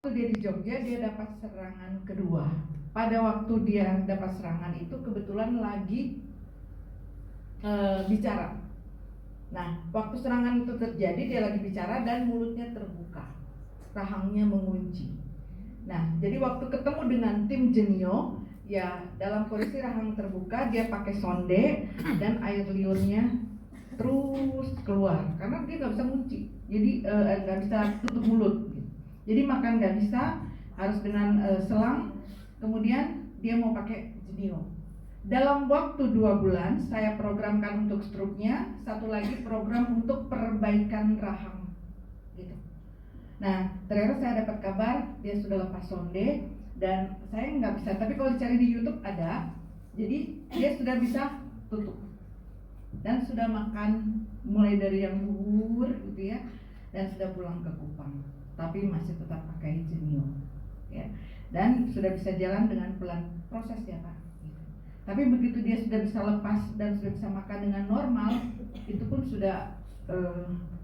Dia di Jogja, dia dapat serangan kedua. Pada waktu dia dapat serangan itu kebetulan lagi bicara. Nah, waktu serangan itu terjadi dia lagi bicara dan mulutnya terbuka, rahangnya mengunci. Nah, jadi waktu ketemu dengan tim Genio, ya dalam kondisi rahang terbuka, dia pakai sonde dan air liurnya terus keluar karena dia nggak bisa ngunci, jadi nggak bisa tutup mulut. Jadi makan nggak bisa, harus dengan selang. Kemudian dia mau pakai Genio. Dalam waktu 2 bulan saya programkan untuk struknya, satu lagi program untuk perbaikan rahang gitu. Nah, ternyata saya dapat kabar dia sudah lepas sonde dan saya nggak bisa, tapi kalau dicari di YouTube ada. Jadi dia sudah bisa tutup dan sudah makan mulai dari yang bubur gitu ya, dan sudah pulang ke Kupang, tapi masih tetap pakai Genio ya, dan sudah bisa jalan dengan pelan, proses ya Pak gitu. Tapi begitu dia sudah bisa lepas dan sudah bisa makan dengan normal, itu pun sudah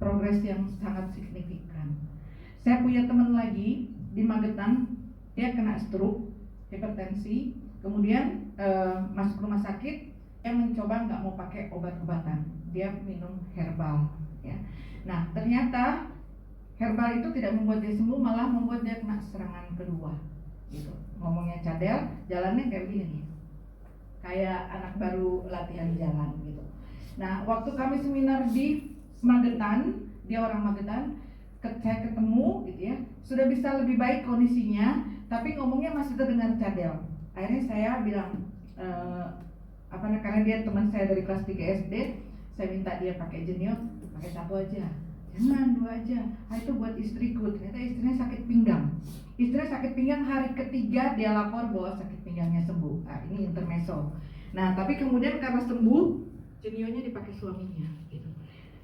progres yang sangat signifikan. Saya punya teman lagi di Magetan, dia kena stroke, hipertensi, kemudian masuk rumah sakit. Dia mencoba nggak mau pakai obat-obatan, dia minum herbal ya. Nah, ternyata herbal itu tidak membuat dia sembuh, malah membuat dia kena serangan kedua gitu. Ngomongnya cadel, jalannya kayak begini nih, kayak anak baru latihan jalan gitu. Nah, waktu kami seminar di Magetan, dia orang Magetan, saya ketemu gitu ya, sudah bisa lebih baik kondisinya, tapi ngomongnya masih terdengar cadel. Akhirnya saya bilang karena dia teman saya dari kelas 3 SD, saya minta dia pakai Genio, pakai 1 aja, jangan 2 aja. Itu buat istriku. Ternyata istrinya sakit pinggang. Istrinya sakit pinggang, hari ketiga dia lapor bahwa sakit pinggangnya sembuh. Nah, ini intermezzo. Nah, tapi kemudian karena sembuh, Genionya dipakai suaminya gitu.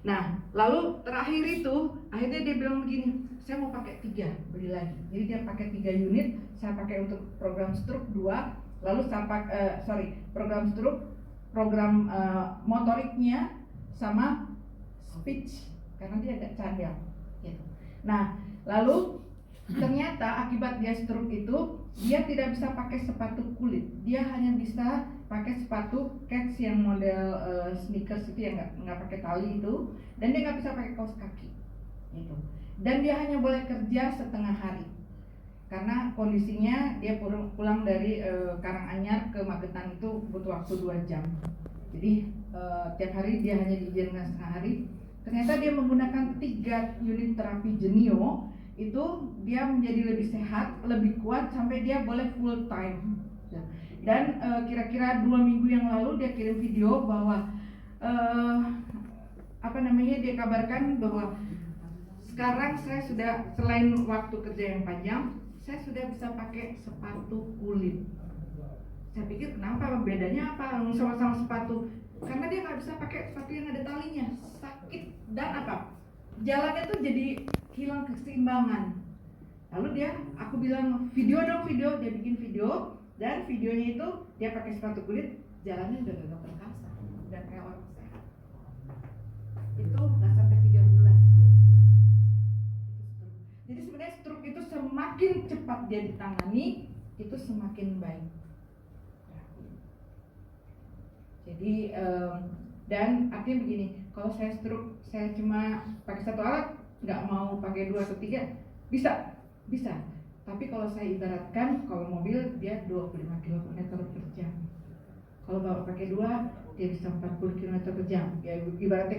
Nah, lalu terakhir itu akhirnya dia bilang begini, saya mau pakai 3, beli lagi. Jadi dia pakai 3 unit, saya pakai untuk program stroke 2, lalu saya program stroke, program motoriknya sama speech karena dia agak cadel gitu. Nah, lalu ternyata akibat dia stroke itu dia tidak bisa pakai sepatu kulit, dia hanya bisa pakai sepatu kets yang model sneakers itu yang nggak pakai tali itu, dan dia nggak bisa pakai kaos kaki gitu. Dan dia hanya boleh kerja setengah hari karena kondisinya dia pulang dari Karanganyar ke Magetan itu butuh waktu 2 jam. Jadi tiap hari dia hanya diizinkan setengah hari. Ternyata dia menggunakan 3 unit terapi Genio, itu dia menjadi lebih sehat, lebih kuat, sampai dia boleh full time. Dan kira-kira 2 minggu yang lalu dia kirim video bahwa dia kabarkan bahwa sekarang saya sudah, selain waktu kerja yang panjang, saya sudah bisa pakai sepatu kulit. Saya pikir kenapa, bedanya apa sama-sama sepatu? Karena dia nggak bisa pakai sepatu yang ada talinya, sakit dan jalannya tuh jadi hilang keseimbangan. Lalu aku bilang video dong, dia bikin video, dan videonya itu dia pakai sepatu kulit, jalannya udah gak perkasa, udah kayak orang sehat. Itu nggak sampai 3 bulan. Jadi sebenarnya stroke itu semakin cepat dia ditangani, itu semakin baik. Jadi dan artinya begini, kalau saya stroke, saya cuma pakai 1 alat, nggak mau pakai 2 atau 3, bisa. Tapi kalau saya ibaratkan, kalau mobil dia 25 km per jam, kalau bawa pakai 2 dia bisa 40 km per jam. Ya ibaratnya